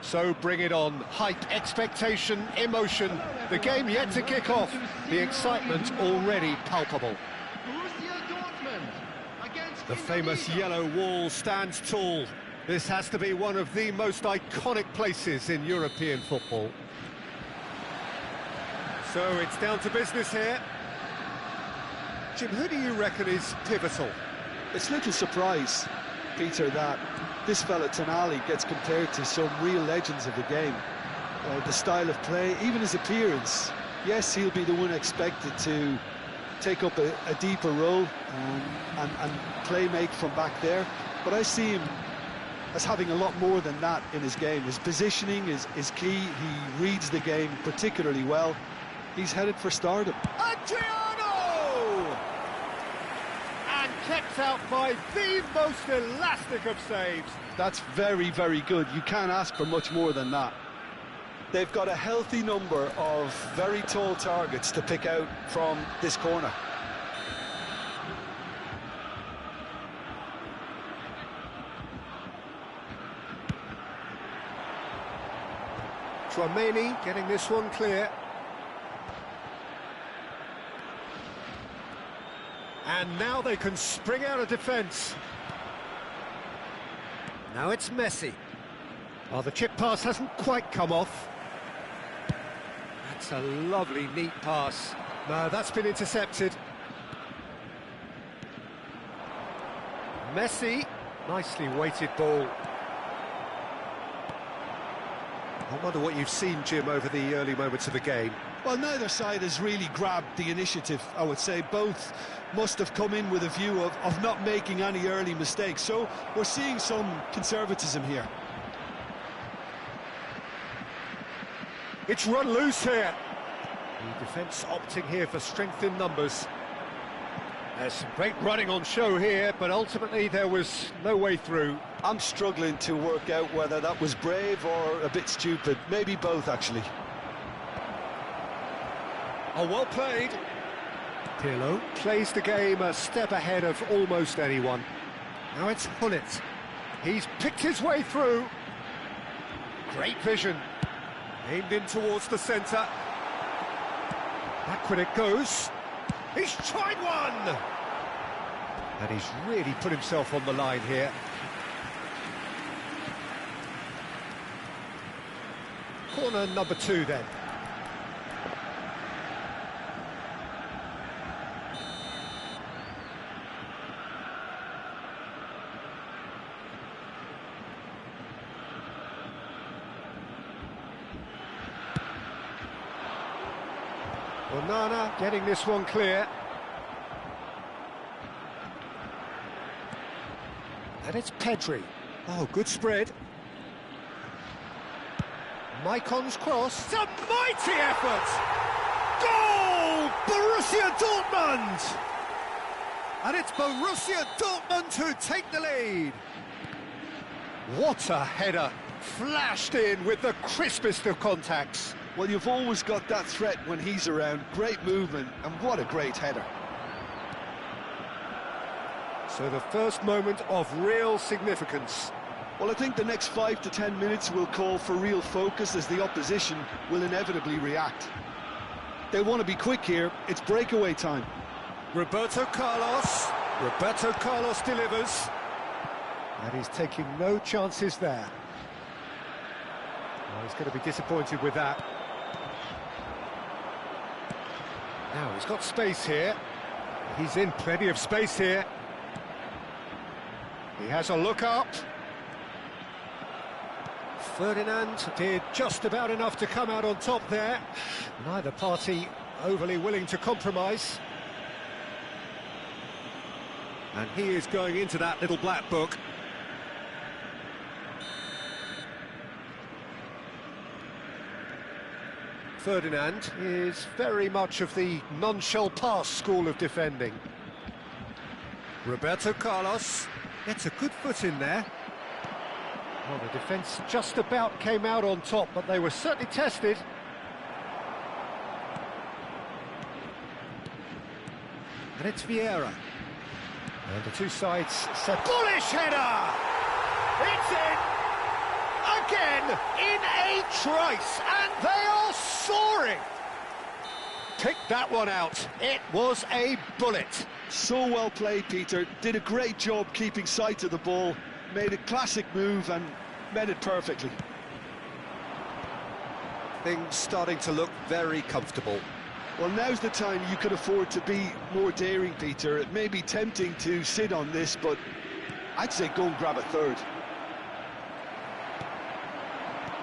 So bring it on. Hype, expectation, emotion. The game yet to kick off. The excitement already palpable. The famous yellow wall stands tall. This has to be one of the most iconic places in European football. So it's down to business here. Jim, who do you reckon is pivotal? It's little surprise, Peter, that this fella Tonali gets compared to some real legends of the game. The style of play, even his appearance. Yes, he'll be the one expected to take up a deeper role and play-make from back there. But I see him as having a lot more than that in his game. His positioning is key. He reads the game particularly well. He's headed for stardom. Adriano! And kept out by the most elastic of saves. That's very, very good. You can't ask for much more than that. They've got a healthy number of very tall targets to pick out from this corner. Tchouaméni getting this one clear. And now they can spring out of defence. Now it's Messi. Oh, the chip pass hasn't quite come off. That's a lovely, neat pass. No, that's been intercepted. Messi, nicely weighted ball. I wonder what you've seen, Jim, over the early moments of the game. Well, neither side has really grabbed the initiative, I would say. Both must have come in with a view of not making any early mistakes. So we're seeing some conservatism here. It's run loose here. The defence opting here for strength in numbers. There's some great running on show here, but ultimately there was no way through. I'm struggling to work out whether that was brave or a bit stupid. Maybe both, actually. Oh, well played. Pirlo plays the game a step ahead of almost anyone. Now it's Gullit. He's picked his way through. Great vision. Aimed in towards the centre. Backward it goes. He's tried one! And he's really put himself on the line here. Corner number 2 then. Onana getting this one clear. And it's Pedri. Oh, good spread. Maicon's cross. It's a mighty effort! Goal! Borussia Dortmund! And it's Borussia Dortmund who take the lead. What a header! Flashed in with the crispest of contacts. Well, you've always got that threat when he's around. Great movement, and what a great header. So the first moment of real significance. Well, I think the next 5 to 10 minutes will call for real focus as the opposition will inevitably react. They'll want to be quick here. It's breakaway time. Roberto Carlos. Roberto Carlos delivers. And he's taking no chances there. Well, he's going to be disappointed with that. Now he's got space here. He's in plenty of space here. He has a look up. Ferdinand did just about enough to come out on top there. Neither party overly willing to compromise. And he is going into that little black book. Ferdinand is very much of the non-shall-pass school of defending. Roberto Carlos gets a good foot in there. Well, the defence just about came out on top, but they were certainly tested. And it's Vieira. And the two sides set. Bullish header! It's in! A again in a trice, and they are soaring. Picked that one out. It was a bullet. So well played, Peter. Did a great job keeping sight of the ball. Made a classic move and met it perfectly. Things starting to look very comfortable. Well, now's the time you could afford to be more daring, Peter. It may be tempting to sit on this, but I'd say go and grab a third.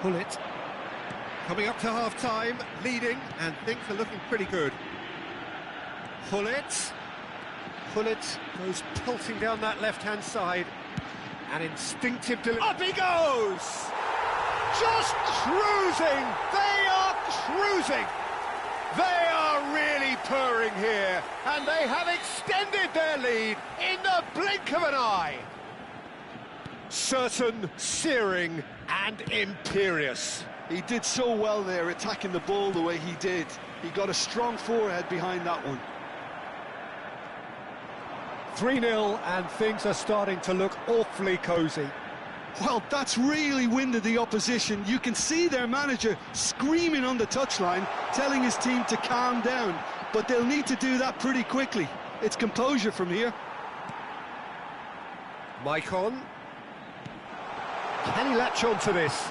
Gullit coming up to half-time, leading, and things are looking pretty good. Gullit goes pelting down that left-hand side. An instinctive delivery. Up he goes! Just cruising! They are cruising! They are really purring here, and they have extended their lead in the blink of an eye. Certain, searing, and imperious. He did so well there, attacking the ball the way he did. He got a strong forehead behind that one. 3-0, and things are starting to look awfully cosy. Well, that's really winded the opposition. You can see their manager screaming on the touchline, telling his team to calm down, but they'll need to do that pretty quickly. It's composure from here. Maicon. Can he latch on to this?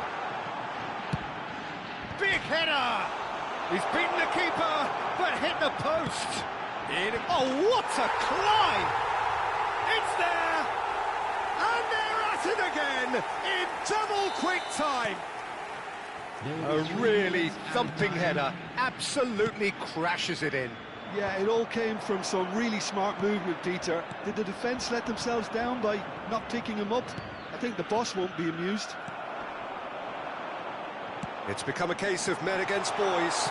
Big header! He's beaten the keeper, but hit the post. Oh, what a climb! It's there! And they're at it again in double quick time. A really thumping header, absolutely crashes it in. Yeah, it all came from some really smart movement, Peter. Did the defence let themselves down by not picking him up? I think the boss won't be amused. It's become a case of men against boys.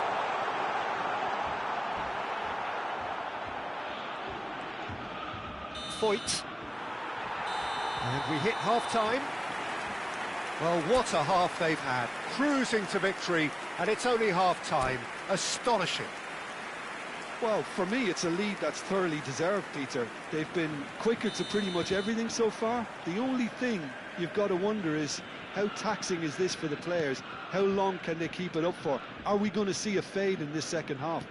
Foyt. And we hit half-time. Well, what a half they've had. Cruising to victory, and it's only half-time. Astonishing. Well, for me, it's a lead that's thoroughly deserved, Peter. They've been quicker to pretty much everything so far. The only thing you've got to wonder is, how taxing is this for the players? How long can they keep it up for? Are we going to see a fade in this second half?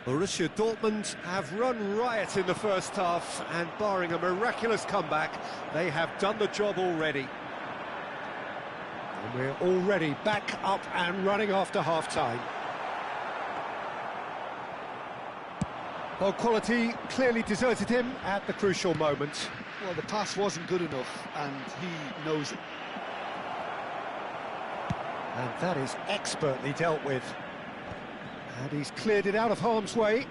Borussia Dortmund have run riot in the first half, and barring a miraculous comeback, they have done the job already. And we're already back up and running after half-time. Well, quality clearly deserted him at the crucial moment. Well, the pass wasn't good enough, and he knows it. And that is expertly dealt with. And he's cleared it out of harm's way.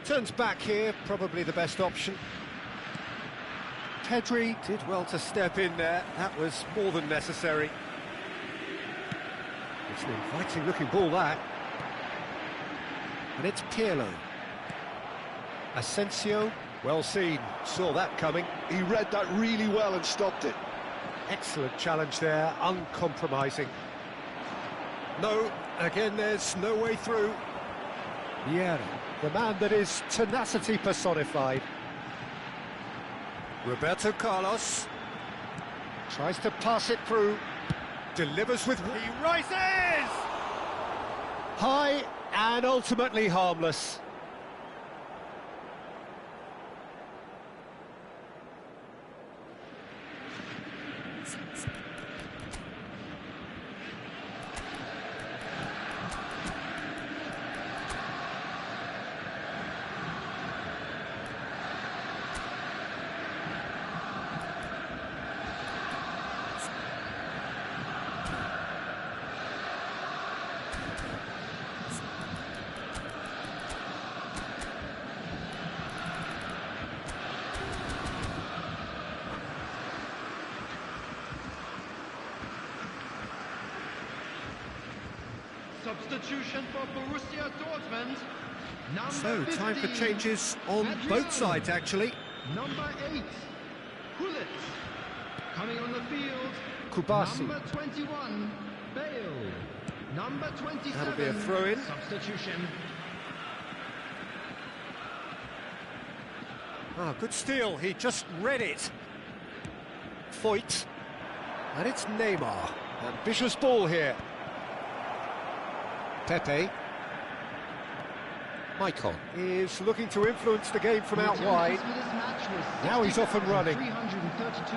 Turns back here, probably the best option. Pedri did well to step in there. That was more than necessary. It's an inviting-looking ball, that. And it's Pirlo. Asensio, well seen, saw that coming. He read that really well and stopped it. Excellent challenge there, uncompromising. No, again there's no way through. Vieira, the man that is tenacity personified. Roberto Carlos tries to pass it through, delivers with... He rises! High and ultimately harmless. Substitution for Borussia Dortmund. So, time for changes on both sides, actually. Number 8, Gullit. Coming on the field, Kubasi. Number 21, Bale. Number 27, That'll be a throw-in. Substitution. Ah, good steal, he just read it. Foyt. And it's Neymar. Ambitious ball here. Pepe. Maicon is looking to influence the game from out wide. Now he's off and running. 332.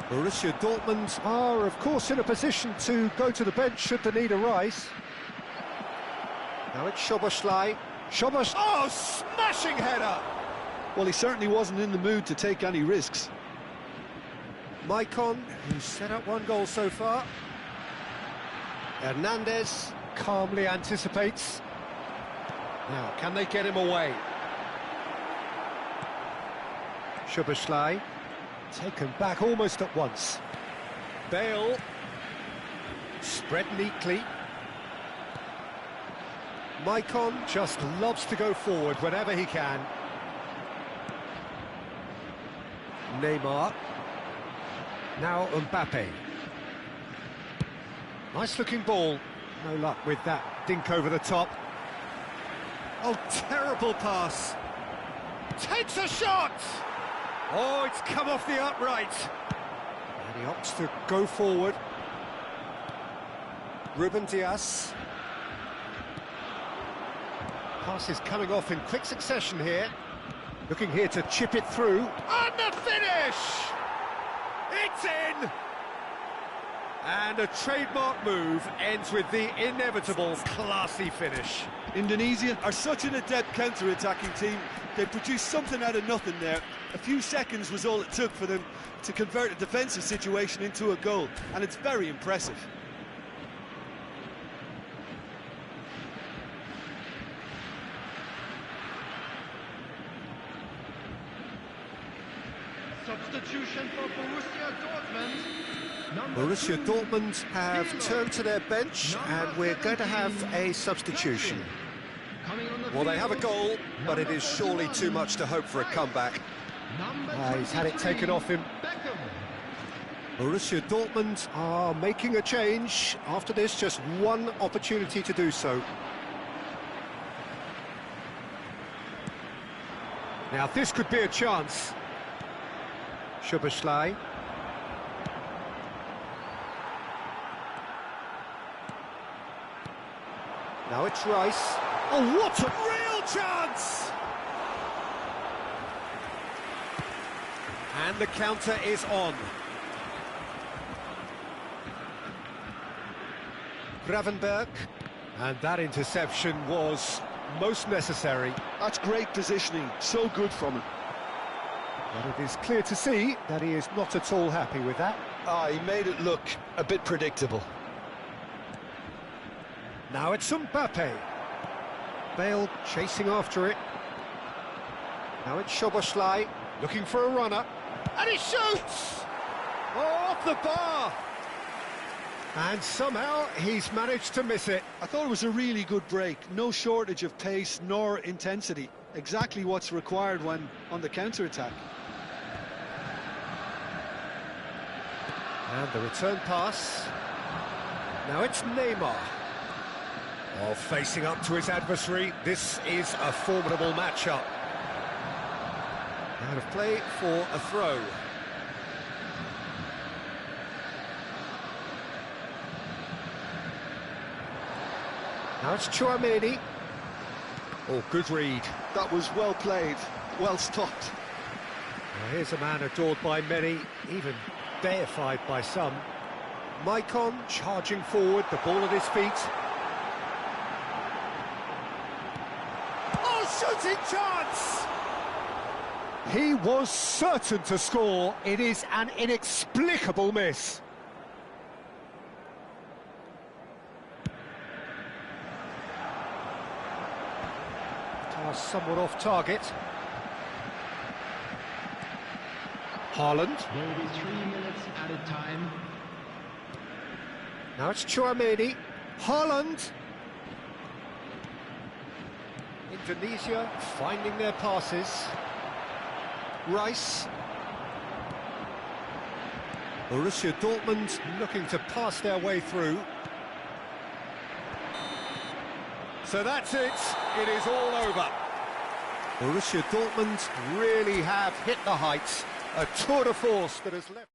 Borussia Dortmund are, of course, in a position to go to the bench should the need arise. Now it's Szoboszlai. Oh, smashing header! Well, he certainly wasn't in the mood to take any risks. Maicon, who's set up one goal so far. Hernandez calmly anticipates. Now, can they get him away? Szoboszlai, taken back almost at once. Bale, spread neatly. Maicon just loves to go forward whenever he can. Neymar. Now Mbappe. Nice looking ball. No luck with that dink over the top. Oh, terrible pass. Takes a shot! Oh, it's come off the upright. And he opts to go forward. Ruben Dias. Pass is coming off in quick succession here. Looking here to chip it through. And the finish! It's in! And a trademark move ends with the inevitable classy finish. Indonesia are such an adept counter-attacking team. They produced something out of nothing there. A few seconds was all it took for them to convert a defensive situation into a goal, and it's very impressive. Substitution for Borussia Dortmund. Borussia Dortmund have turned to their bench, and we're going to have a substitution. Well, they have a goal, but it is surely too much to hope for a comeback. He's had it taken off him. Borussia Dortmund are making a change. After this, just one opportunity to do so. Now, this could be a chance. Szoboszlai. Now it's Rice. Oh, what a real chance! And the counter is on. Gravenberg. And that interception was most necessary. That's great positioning, so good from him. But it is clear to see that he is not at all happy with that. He made it look a bit predictable. Now it's Mbappe. Bale chasing after it. Now it's Szoboszlai looking for a runner. And he shoots! Oh, off the bar! And somehow he's managed to miss it. I thought it was a really good break. No shortage of pace nor intensity. Exactly what's required when on the counter-attack. And the return pass. Now it's Neymar. Oh, facing up to his adversary. This is a formidable matchup. Out of play for a throw. Now it's Tchouaméni. Oh, good read. That was well played, well stopped. Well, here's a man adored by many, even deified by some. Maicon charging forward, the ball at his feet. Oh, shooting chance! He was certain to score. It is an inexplicable miss. Somewhat off target. Haaland. There will be 3 minutes added time. Now it's Tchouaméni. Haaland. Indonesia finding their passes. Rice. Borussia Dortmund looking to pass their way through. So that's it. It is all over. Borussia Dortmund really have hit the heights. A tour de force that has left.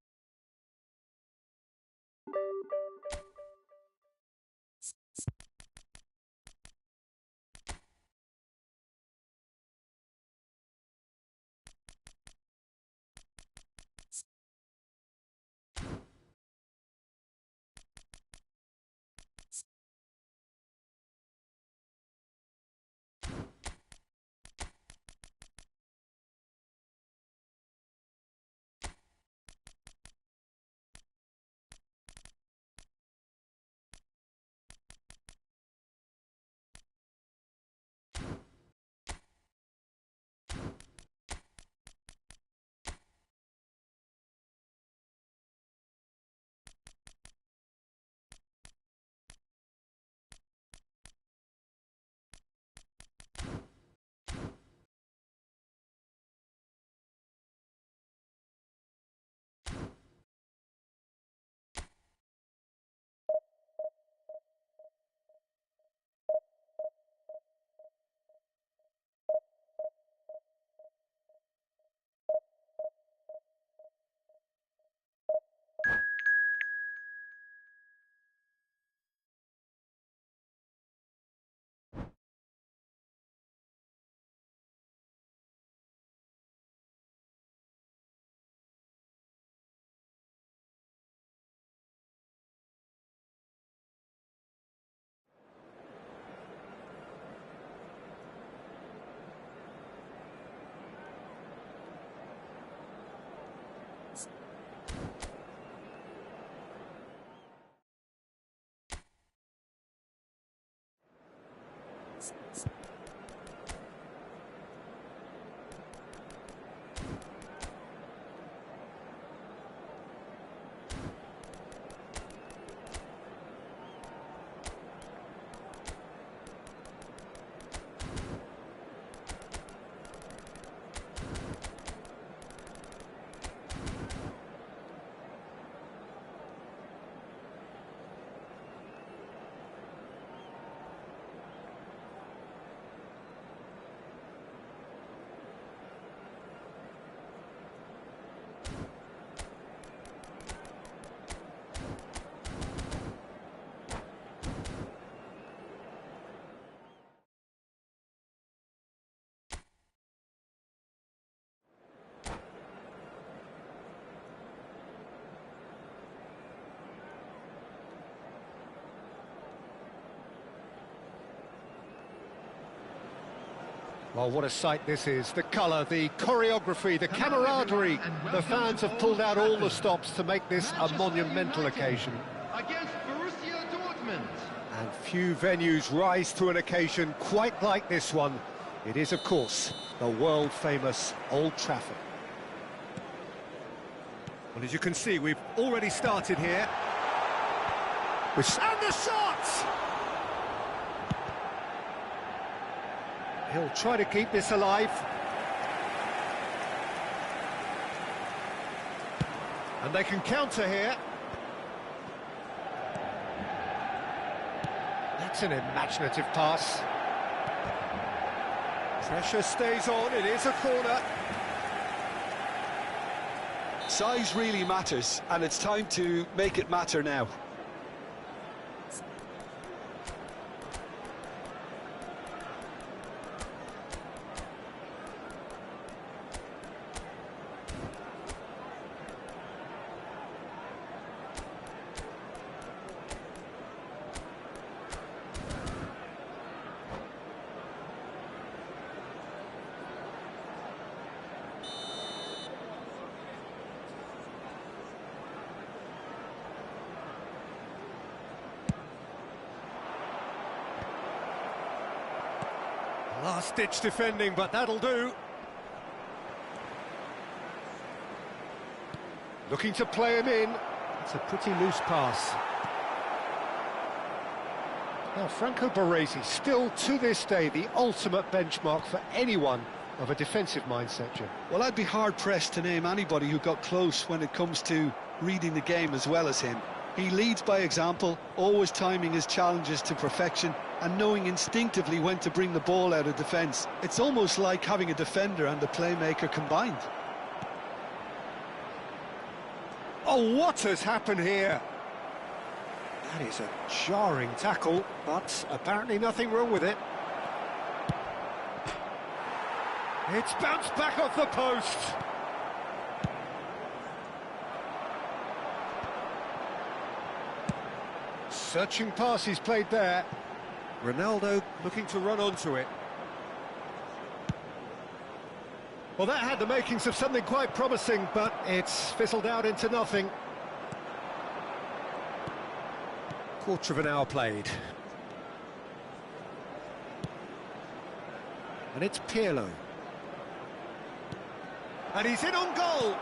Well, what a sight this is. The colour, the choreography, the camaraderie. The fans have pulled out all the stops to make this a monumental occasion. Against Borussia Dortmund. And few venues rise to an occasion quite like this one. It is, of course, the world-famous Old Trafford. Well, as you can see, we've already started here. And the shots! He'll try to keep this alive. And they can counter here. That's an imaginative pass. Pressure stays on, it is a corner. Size really matters, and it's time to make it matter now. Last-ditch defending, but that'll do. Looking to play him in. It's a pretty loose pass. Now, Franco Baresi, still to this day, the ultimate benchmark for anyone of a defensive mindset, Jim. Well, I'd be hard-pressed to name anybody who got close when it comes to reading the game as well as him. He leads by example, always timing his challenges to perfection and knowing instinctively when to bring the ball out of defence. It's almost like having a defender and a playmaker combined. Oh, what has happened here? That is a jarring tackle, but apparently nothing wrong with it. It's bounced back off the post. Searching pass he's played there. Ronaldo looking to run onto it. Well, that had the makings of something quite promising, but it's fizzled out into nothing. Quarter of an hour played. And it's Pirlo. And he's in on goal.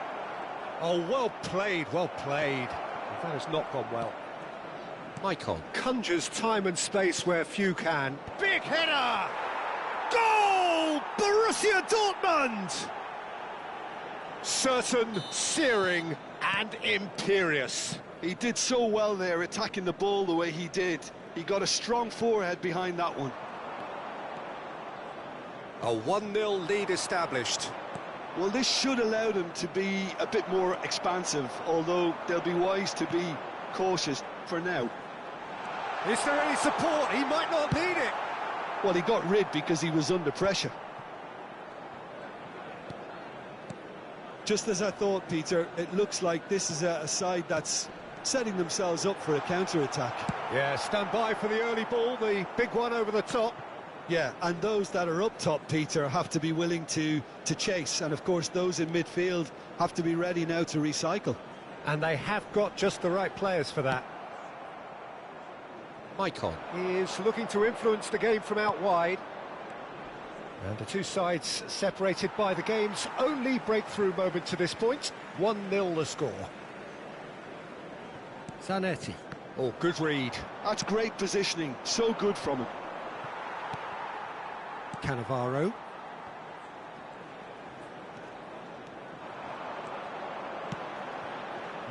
Oh, well played, well played. That has not gone well. Maicon conjures time and space where few can. Big header! Goal! Borussia Dortmund! Certain, searing and imperious. He did so well there, attacking the ball the way he did. He got a strong forehead behind that one. A 1-0 lead established. Well, this should allow them to be a bit more expansive, although they'll be wise to be cautious for now. Is there any support? He might not need it. Well, he got rid because he was under pressure. Just as I thought, Peter, it looks like this is a side that's setting themselves up for a counter-attack. Yeah, stand by for the early ball, the big one over the top. Yeah, and those that are up top, Peter, have to be willing to chase. And, of course, those in midfield have to be ready now to recycle. And they have got just the right players for that. Maicon is looking to influence the game from out wide. And the two sides separated by the game's only breakthrough moment to this point. 1-0 the score. Zanetti. Oh, good read. That's great positioning, so good from him. Cannavaro.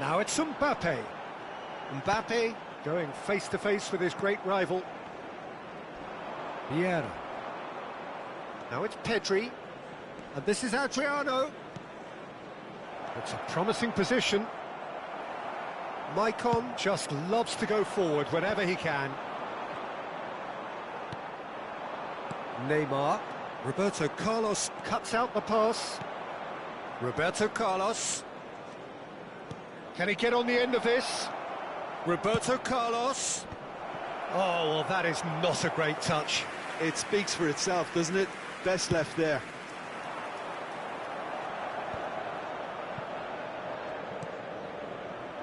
Now it's Mbappe. Mbappe going face-to-face with his great rival. Vieira. Now it's Pedri. And this is Adriano. It's a promising position. Maicon just loves to go forward whenever he can. Neymar. Roberto Carlos cuts out the pass. Roberto Carlos. Can he get on the end of this? Roberto Carlos. Oh, well, that is not a great touch. It speaks for itself, doesn't it? Best left there.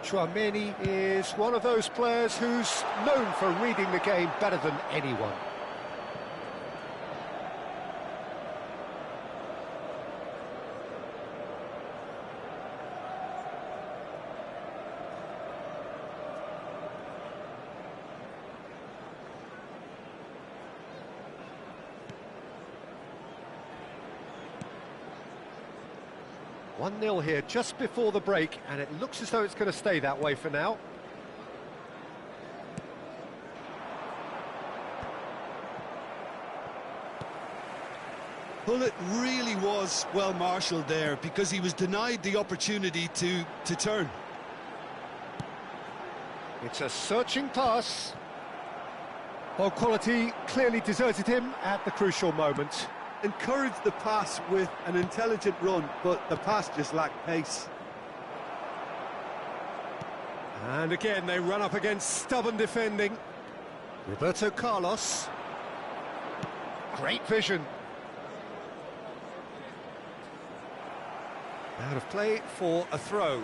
Tchouaméni is one of those players who's known for reading the game better than anyone. One 0 here just before the break, and it looks as though it's going to stay that way for now. Hullet really was well marshalled there because he was denied the opportunity to turn. It's a searching pass. Ball quality clearly deserted him at the crucial moment. Encouraged the pass with an intelligent run, but the pass just lacked pace. And again, they run up against stubborn defending. Roberto Carlos. Great vision. Out of play for a throw.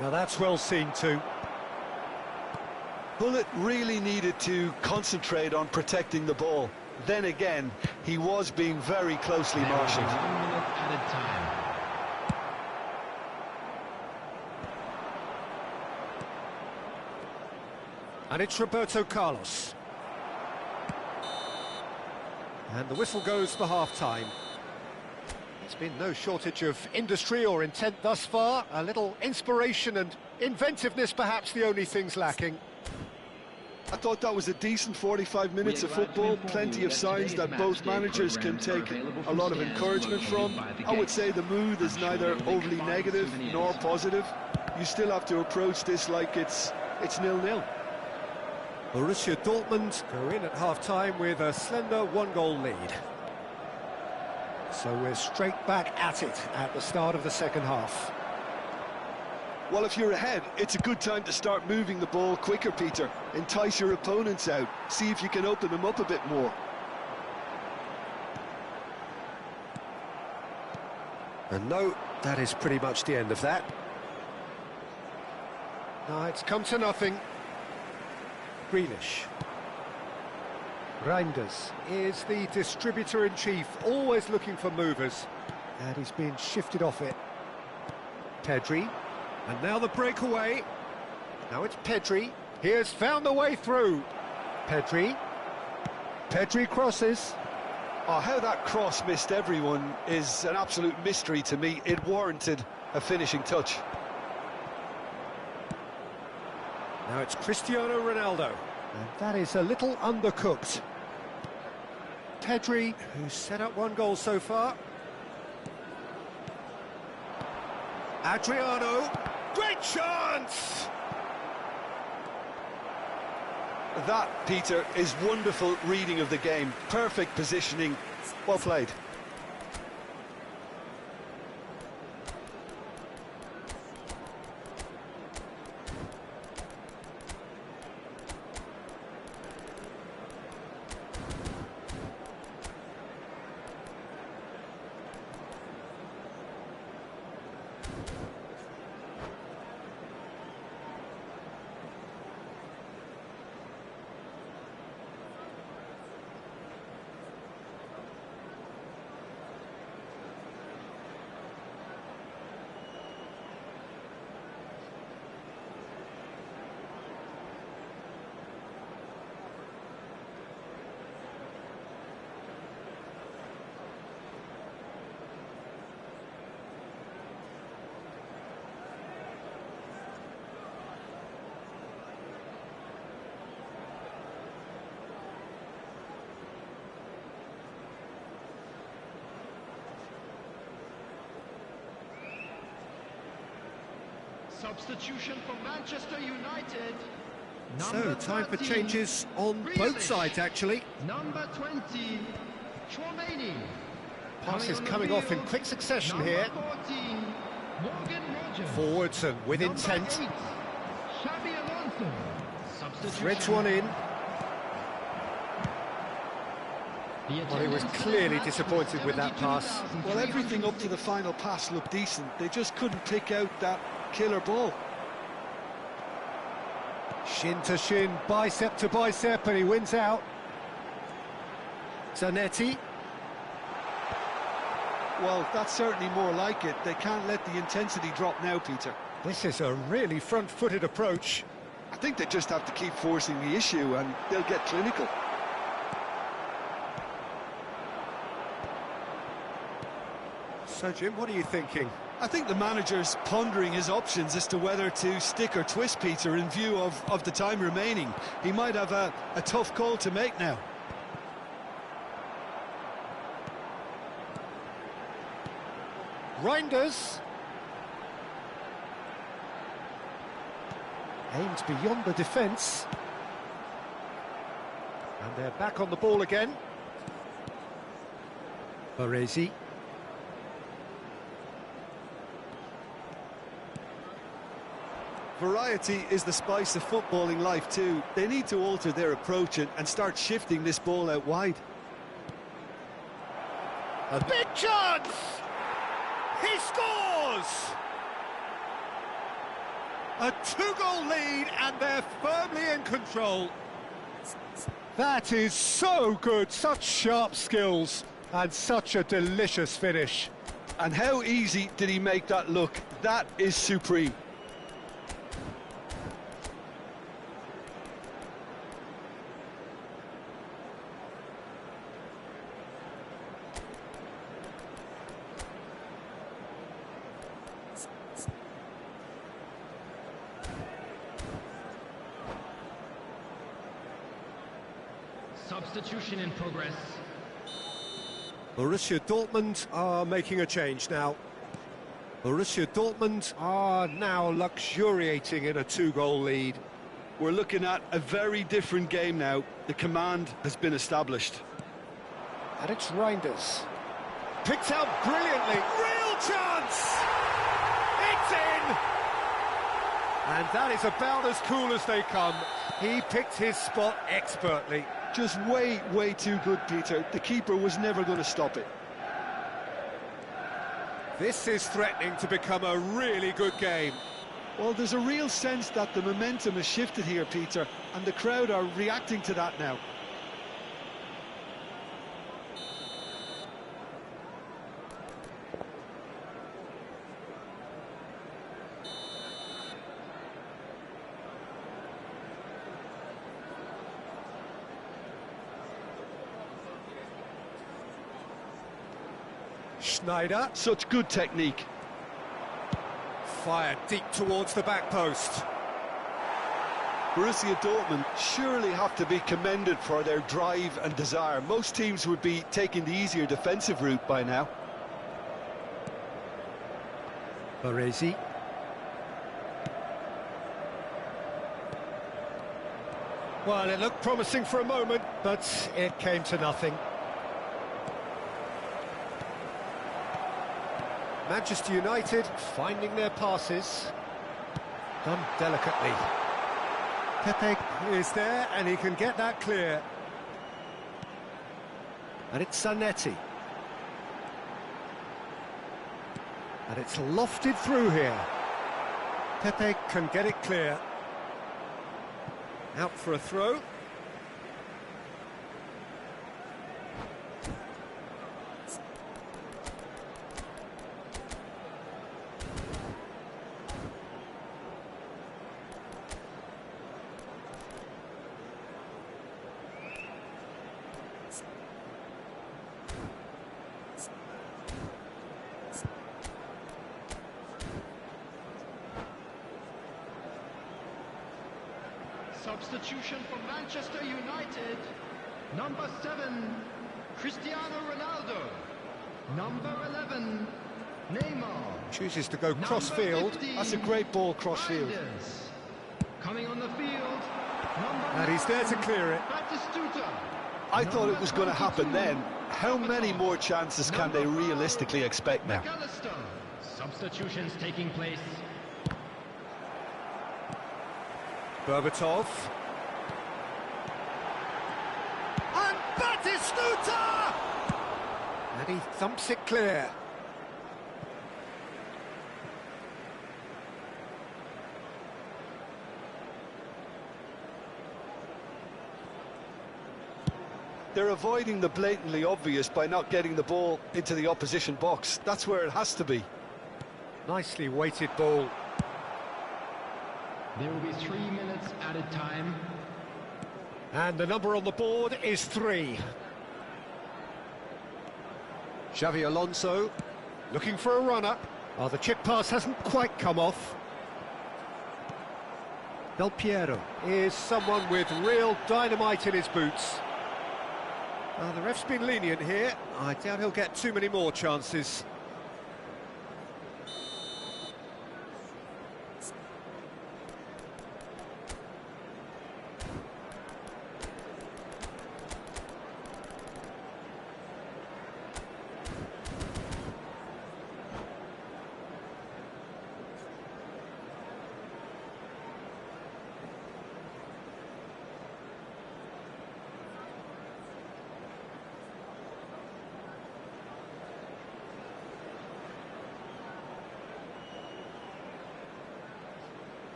Now that's well seen too. Hullet really needed to concentrate on protecting the ball. Then again, he was being very closely marshalled. 1 minute added time. And it's Roberto Carlos. And the whistle goes for half-time. There's been no shortage of industry or intent thus far. A little inspiration and inventiveness, perhaps the only things lacking. I thought that was a decent 45 minutes of football, plenty of signs that both managers can take a lot of encouragement from. I would say the mood is neither overly negative nor positive. You still have to approach this like it's 0-0. Borussia Dortmund go in at half-time with a slender one-goal lead. So we're straight back at it at the start of the second half. Well, if you're ahead, it's a good time to start moving the ball quicker, Peter. Entice your opponents out. See if you can open them up a bit more. And no, that is pretty much the end of that. Now it's come to nothing. Grealish. Reinders is the distributor-in-chief, always looking for movers. And he's been shifted off it. Pedri. And now the breakaway. Now it's Pedri. He has found the way through. Pedri. Pedri crosses. Oh, how that cross missed everyone is an absolute mystery to me. It warranted a finishing touch. Now it's Cristiano Ronaldo. And that is a little undercooked. Pedri, who's set up one goal so far. Adriano. Great chance! That, Peter, is wonderful reading of the game. Perfect positioning. Well played. Substitution for Manchester United. So, time for 13, changes on both Grealish. sides, actually. Number 20, Chouameni. Passes on the coming off in field, quick succession number here. 14, Morgan Rogers. Forwards and with Number intent. 8, Xabi Alonso. Substitution. Threads one in. The Well, he was attendance clearly match was disappointed with that pass. 72,306. Well, everything up to the final pass looked decent. They just couldn't pick out that killer ball. Shin to shin, bicep to bicep, and he wins out. Zanetti. Well, that's certainly more like it. They can't let the intensity drop now, Peter. This is a really front-footed approach. I think they just have to keep forcing the issue and they'll get clinical. So, Jim, what are you thinking? I think the manager's pondering his options as to whether to stick or twist Peter in view of the time remaining. He might have a tough call to make now. Reinders. Aims beyond the defence. And they're back on the ball again. Baresi. Variety is the spice of footballing life too. They need to alter their approach and start shifting this ball out wide. A big chance! He scores! A two-goal lead, and they're firmly in control. That is so good, such sharp skills, and such a delicious finish. And how easy did he make that look? That is supreme. Substitution in progress. Borussia Dortmund are making a change now. Borussia Dortmund are now luxuriating in a two-goal lead. We're looking at a very different game now. The command has been established. And it's Reinders. Picked out brilliantly. Real chance! It's in! And that is about as cool as they come. He picked his spot expertly. Just way too good, Peter. The keeper was never going to stop it. This is threatening to become a really good game. Well, there's a real sense that the momentum has shifted here, Peter, and the crowd are reacting to that now. Schneider. Such good technique. Fired deep towards the back post. Borussia Dortmund surely have to be commended for their drive and desire. Most teams would be taking the easier defensive route by now. Baresi. Well, it looked promising for a moment, but it came to nothing. Manchester United finding their passes. Done delicately. Pepe is there, and he can get that clear. And it's Zanetti. And it's lofted through here. Pepe can get it clear. Out for a throw. Substitution for Manchester United. Number 7, Cristiano Ronaldo. Number 11, Neymar. Chooses to go Number cross-field. 15, That's a great ball cross-field. Reinders. Coming on the field, number And he's there to 9, clear it. Batistuta. I thought it was going to happen 22, then. How many more chances can they realistically expect now? McAllister. Substitutions taking place. Berbatov. And Batistuta! And he thumps it clear. They're avoiding the blatantly obvious by not getting the ball into the opposition box. That's where it has to be. Nicely weighted ball. There will be 3 minutes added time. And the number on the board is 3. Xavi Alonso looking for a runner. Oh, the chip pass hasn't quite come off. Del Piero is someone with real dynamite in his boots. The ref's been lenient here. I doubt he'll get too many more chances.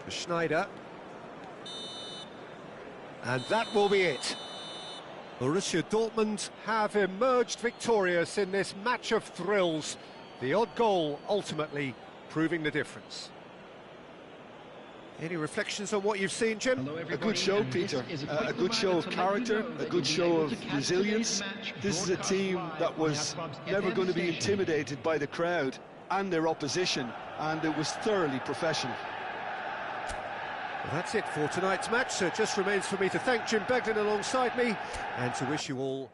Schneider. And that will be it. Borussia Dortmund have emerged victorious in this match of thrills. The odd goal ultimately proving the difference. Any reflections on what you've seen, Jim? Hello, A everybody, good show, and this Peter. is A quick good show reminder of to let character, you know a that good you'll be show able of to catch resilience. today's match This is a broadcast team live that on was our club's never FM going to be station. intimidated by the crowd and their opposition, and it was thoroughly professional. Well, that's it for tonight's match, so it just remains for me to thank Jim Beglin alongside me and to wish you all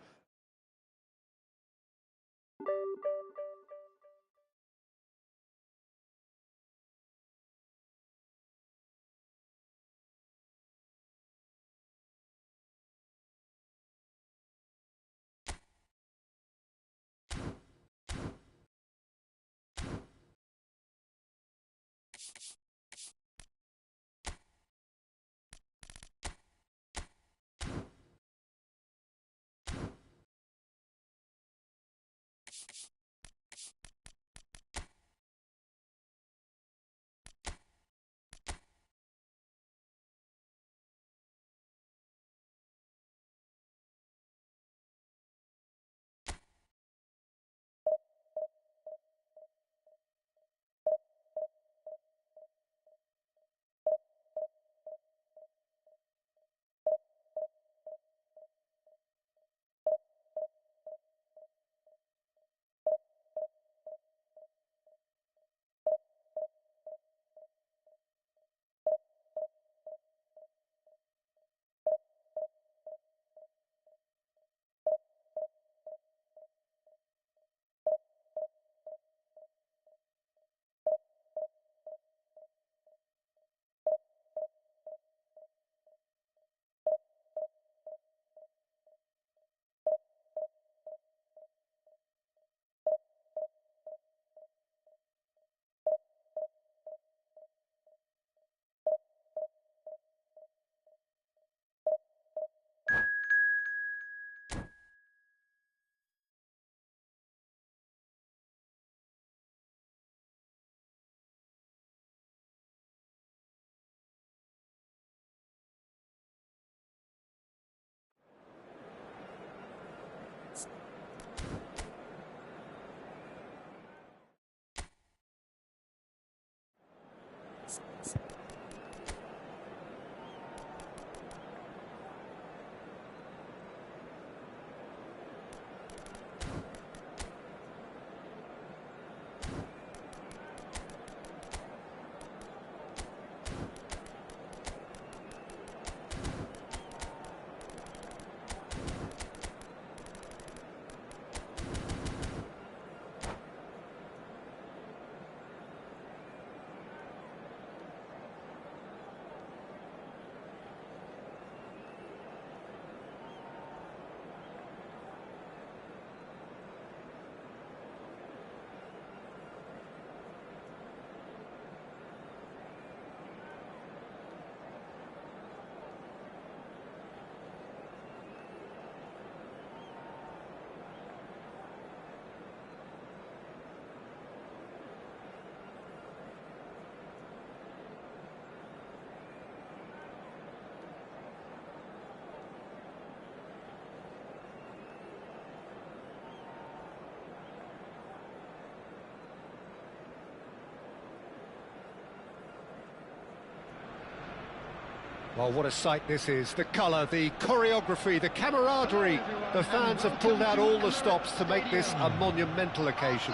Well, what a sight this is. The colour, the choreography, the camaraderie. The fans have pulled out all the stops to make this a monumental occasion.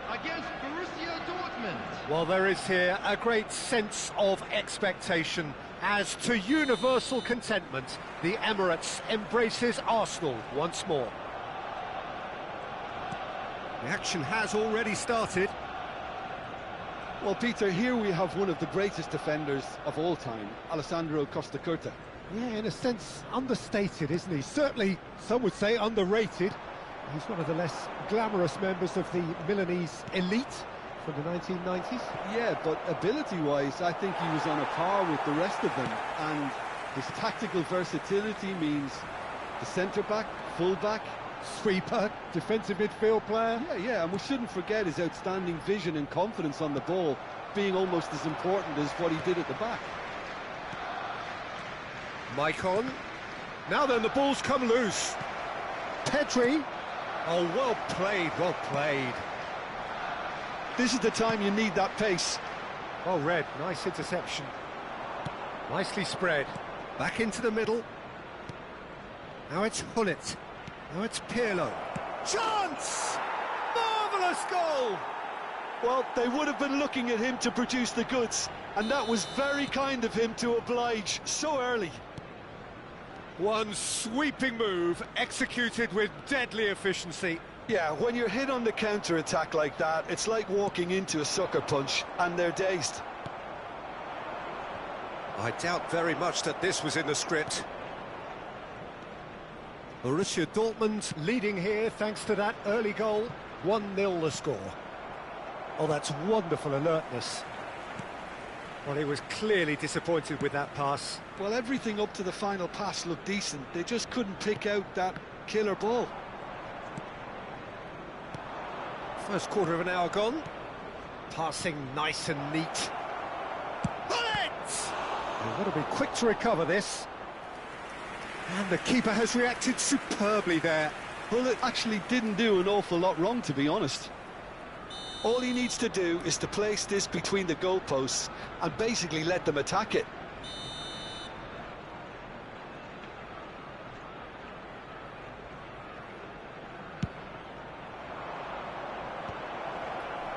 Against Borussia Dortmund. Well, there is here a great sense of expectation. As to universal contentment, the Emirates embraces Arsenal once more. The action has already started. Well, Peter, here we have one of the greatest defenders of all time, Alessandro Costacurta. Yeah, in a sense, understated, isn't he? Certainly, some would say underrated. He's one of the less glamorous members of the Milanese elite from the 1990s. Yeah, but ability-wise, I think he was on a par with the rest of them. And his tactical versatility means the centre-back, full-back, Sweeper, defensive midfield player. Yeah, and we shouldn't forget his outstanding vision and confidence on the ball, being almost as important as what he did at the back. Maicon. Now then, the ball's come loose. Pedri. Oh, well played, well played. This is the time you need that pace. Oh, Red, nice interception. Nicely spread. Back into the middle. Now it's Hullet. Now it's Pirlo. Chance! Marvellous goal! Well, they would have been looking at him to produce the goods, and that was very kind of him to oblige so early. One sweeping move, executed with deadly efficiency. Yeah, when you're hit on the counter-attack like that, it's like walking into a sucker punch, and they're dazed. I doubt very much that this was in the script. Borussia Dortmund leading here thanks to that early goal. 1-0 the score. Oh, that's wonderful alertness. Well, he was clearly disappointed with that pass. Well, everything up to the final pass looked decent. They just couldn't pick out that killer ball. First quarter of an hour gone. Passing nice and neat. Bullet! You've got to be quick to recover this. And the keeper has reacted superbly there. Hullet actually didn't do an awful lot wrong, to be honest. All he needs to do is to place this between the goalposts and basically let them attack it.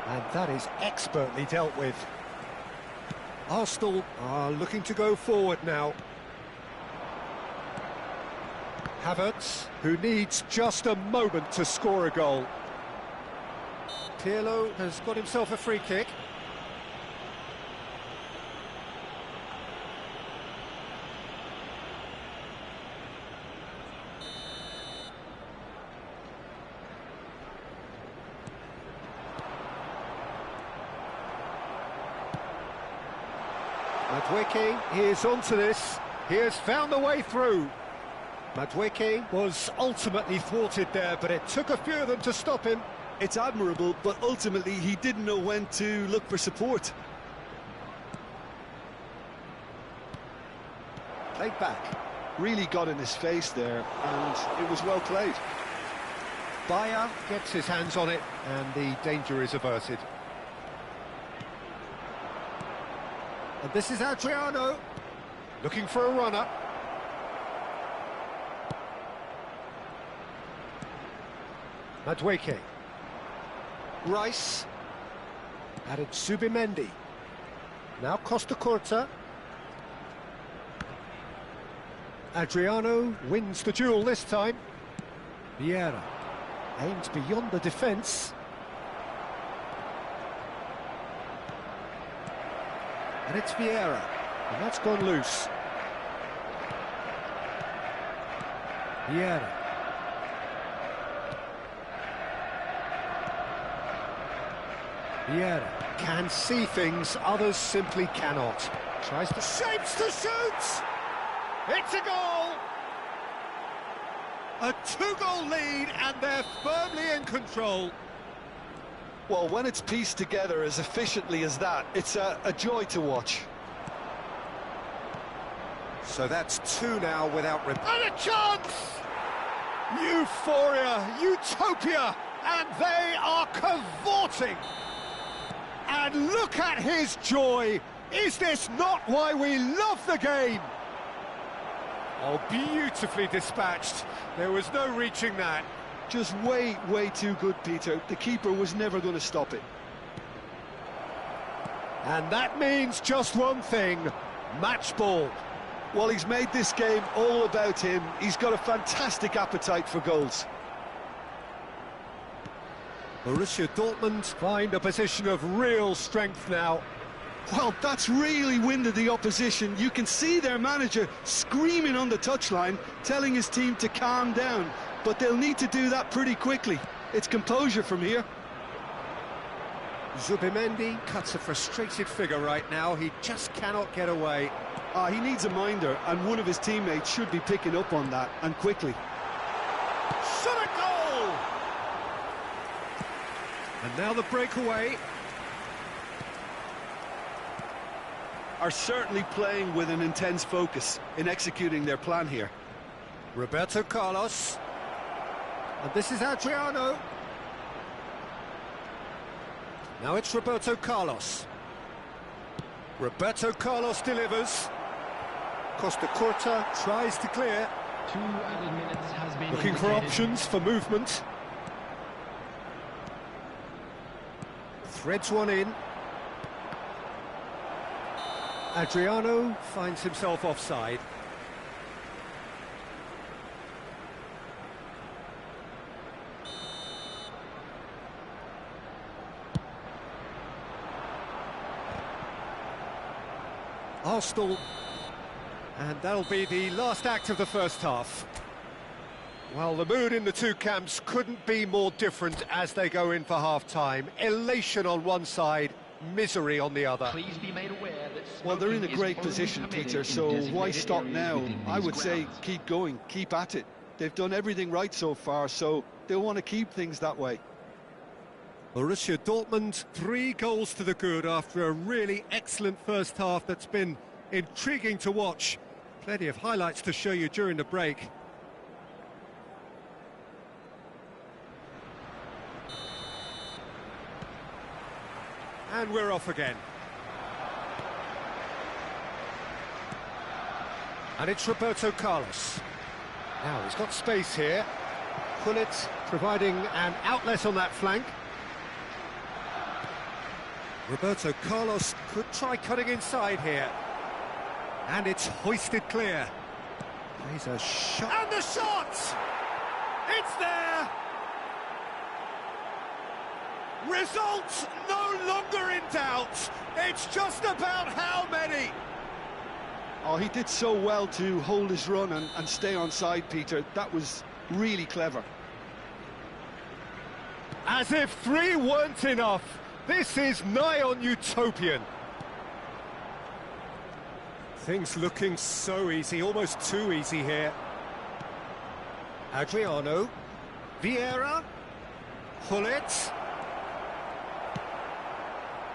And that is expertly dealt with. Arsenal are looking to go forward now. Havertz, who needs just a moment to score a goal. Pirlo has got himself a free kick. Madueke is onto this. He has found the way through. Madueke was ultimately thwarted there, but it took a few of them to stop him. It's admirable, but ultimately he didn't know when to look for support. Played back. Really got in his face there, and it was well played. Bayer gets his hands on it, and the danger is averted. And this is Adriano, looking for a runner. Madueke. Rice. Added Subimendi. Now Costacurta. Adriano wins the duel this time. Vieira aims beyond the defence. And it's Vieira. And that's gone loose. Vieira. Vieira can see things others simply cannot. Tries to shapes to shoot! It's a goal! A two-goal lead, and they're firmly in control. Well, when it's pieced together as efficiently as that, it's a joy to watch. So that's two now without... And a chance! Euphoria, utopia, and they are cavorting. And look at his joy. Is this not why we love the game? Oh, beautifully dispatched. There was no reaching that. Just way, way too good, Peter. The keeper was never going to stop it. And that means just one thing, match ball. Well, he's made this game all about him. He's got a fantastic appetite for goals. Borussia Dortmund find a position of real strength now. Well, that's really winded the opposition. You can see their manager screaming on the touchline, telling his team to calm down. But they'll need to do that pretty quickly. It's composure from here. Zubimendi cuts a frustrated figure right now. He just cannot get away. He needs a minder, and one of his teammates should be picking up on that, and quickly. Shot a goal! And now the breakaway. Are certainly playing with an intense focus in executing their plan here. Roberto Carlos. And this is Adriano. Now it's Roberto Carlos. Roberto Carlos delivers. Costa Curta tries to clear. 2 added minutes has been Looking for indicated. options for movement. Threads one in. Adriano finds himself offside. Arsenal, and that'll be the last act of the first half. Well, the mood in the two camps couldn't be more different as they go in for half-time. Elation on one side, misery on the other. Please be made aware that Well, they're in a smoking great is only position, permitted Peter, in so why designated stop areas now? within I these would say grounds. keep going, keep at it. They've done everything right so far, so they'll want to keep things that way. Borussia Dortmund, 3 goals to the good after a really excellent first half that's been intriguing to watch. Plenty of highlights to show you during the break. And we're off again. And it's Roberto Carlos. Now he's got space here. Gullit providing an outlet on that flank. Roberto Carlos could try cutting inside here. And it's hoisted clear. Plays a shot. And the shot! It's there! Results no longer in doubt. It's just about how many. Oh, he did so well to hold his run and stay on side, Peter. That was really clever. As if 3 weren't enough. This is nigh on utopian. Things looking so easy, almost too easy here. Adriano. Vieira. Gullit.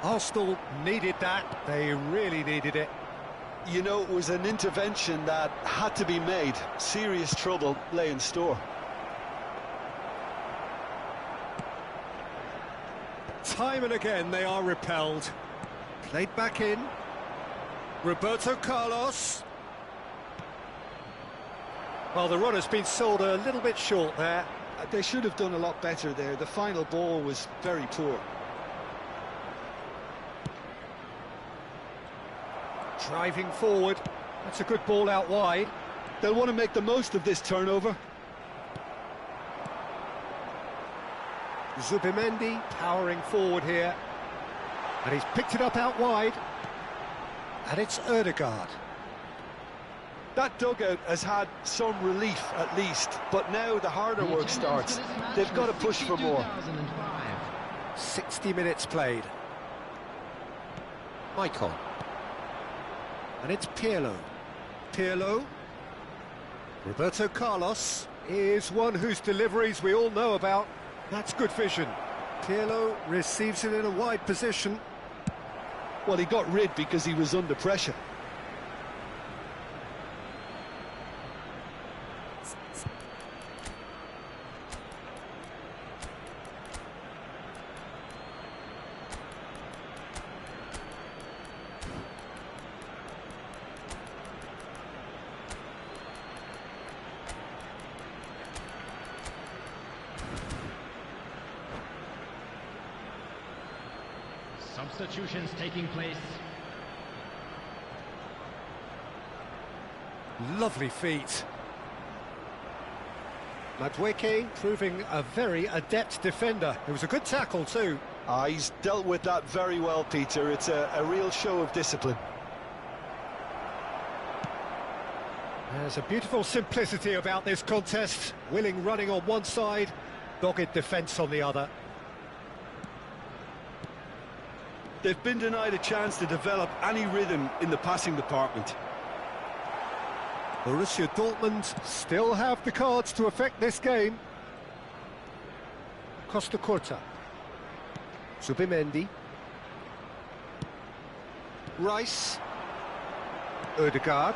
Arsenal needed that. They really needed it. You know, it was an intervention that had to be made. Serious trouble lay in store. Time and again they are repelled. Played back in. Roberto Carlos. Well, the run has been sold a little bit short there. They should have done a lot better there. The final ball was very poor. Driving forward. That's a good ball out wide. They'll want to make the most of this turnover. Zubimendi powering forward here. And he's picked it up out wide. And it's Ødegaard. That dugout has had some relief at least, but now the harder The work attendance starts. for this match They've got to was push for more. 62,005. 60 minutes played. Maicon. And it's Pirlo. Pirlo. Roberto Carlos is one whose deliveries we all know about. That's good vision. Pirlo receives it in a wide position. Well, he got rid because he was under pressure. Substitutions taking place. Lovely feet. Madueke proving a very adept defender. It was a good tackle too. He's dealt with that very well, Peter. It's a real show of discipline. There's a beautiful simplicity about this contest. Willing running on one side, dogged defence on the other. They've been denied a chance to develop any rhythm in the passing department. Borussia Dortmund still have the cards to affect this game. Costa Curta. Zubimendi. Rice. Ødegaard.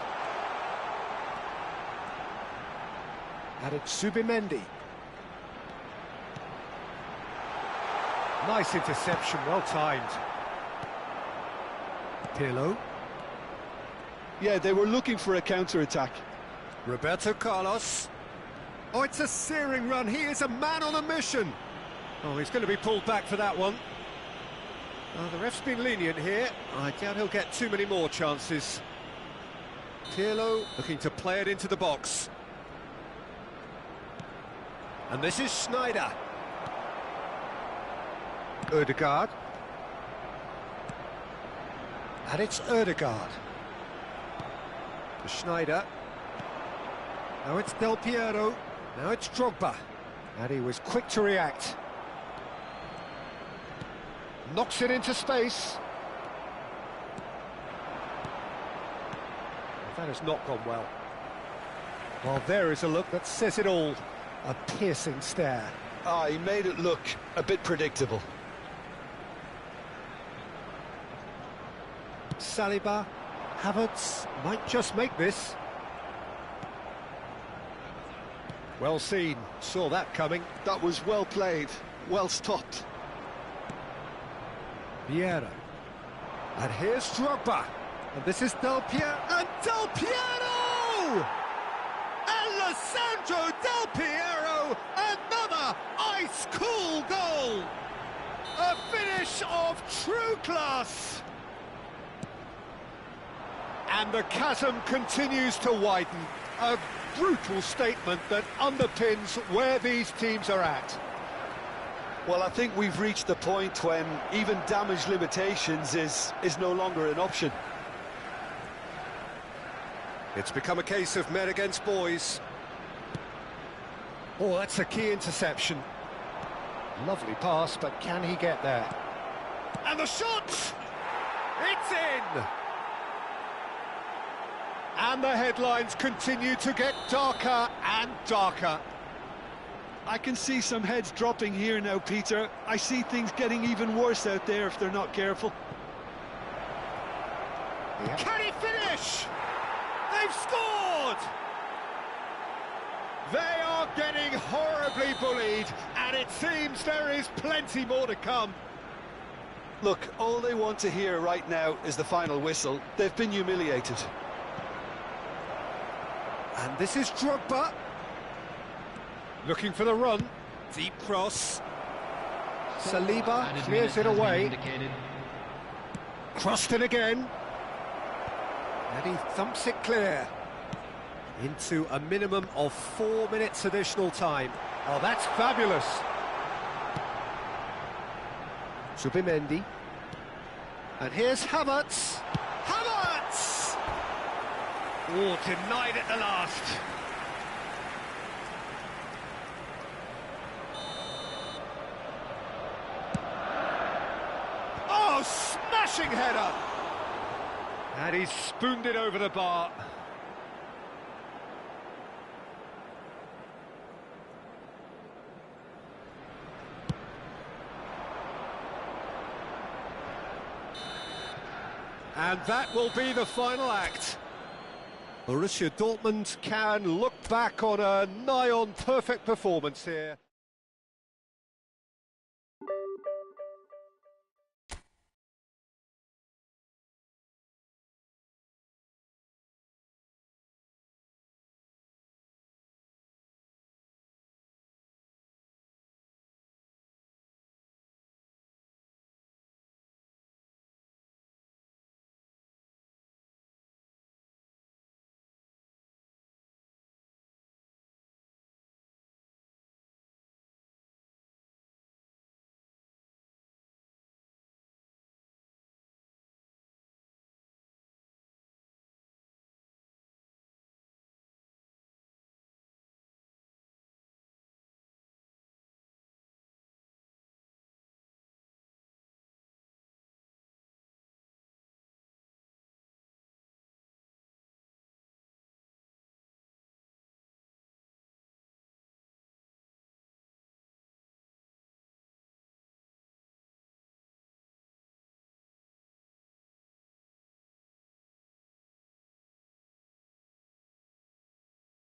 And it's Zubimendi. Nice interception, well timed. Pirlo. Yeah, they were looking for a counter-attack. Roberto Carlos. Oh, it's a searing run. He is a man on a mission. Oh, he's going to be pulled back for that one. The ref's been lenient here. I doubt he'll get too many more chances. Pirlo looking to play it into the box. And this is Schneider. Ødegaard. And it's Ødegaard. Schneider. Now it's Del Piero. Now it's Drogba. And he was quick to react. Knocks it into space. Well, that has not gone well. Well, there is a look that says it all. A piercing stare. He made it look a bit predictable. Saliba, Havertz might just make this. Well seen, saw that coming. That was well played, well stopped. Vieira. And here's Drogba. And this is Del Piero. And Del Piero! Alessandro Del Piero! Another ice-cool goal! A finish of true class! And the chasm continues to widen. A brutal statement that underpins where these teams are at. Well, I think we've reached the point when even damage limitations is no longer an option. It's become a case of men against boys. Oh, that's a key interception. Lovely pass, but can he get there? And the shot! It's in! And the headlines continue to get darker and darker. I can see some heads dropping here now, Peter. I see things getting even worse out there if they're not careful. Yeah. Can he finish? They've scored! They are getting horribly bullied, and it seems there is plenty more to come. Look, all they want to hear right now is the final whistle. They've been humiliated. And this is Drogba. Looking for the run. Deep cross. Saliba Added clears minutes it has been away. indicated. Crossed it again. And he thumps it clear. Into a minimum of 4 minutes additional time. Oh, that's fabulous. Zubimendi. And here's Havertz. Havertz! Oh, denied at the last. Oh, smashing header! And he's spooned it over the bar. And that will be the final act. Borussia Dortmund can look back on a nigh-on perfect performance here.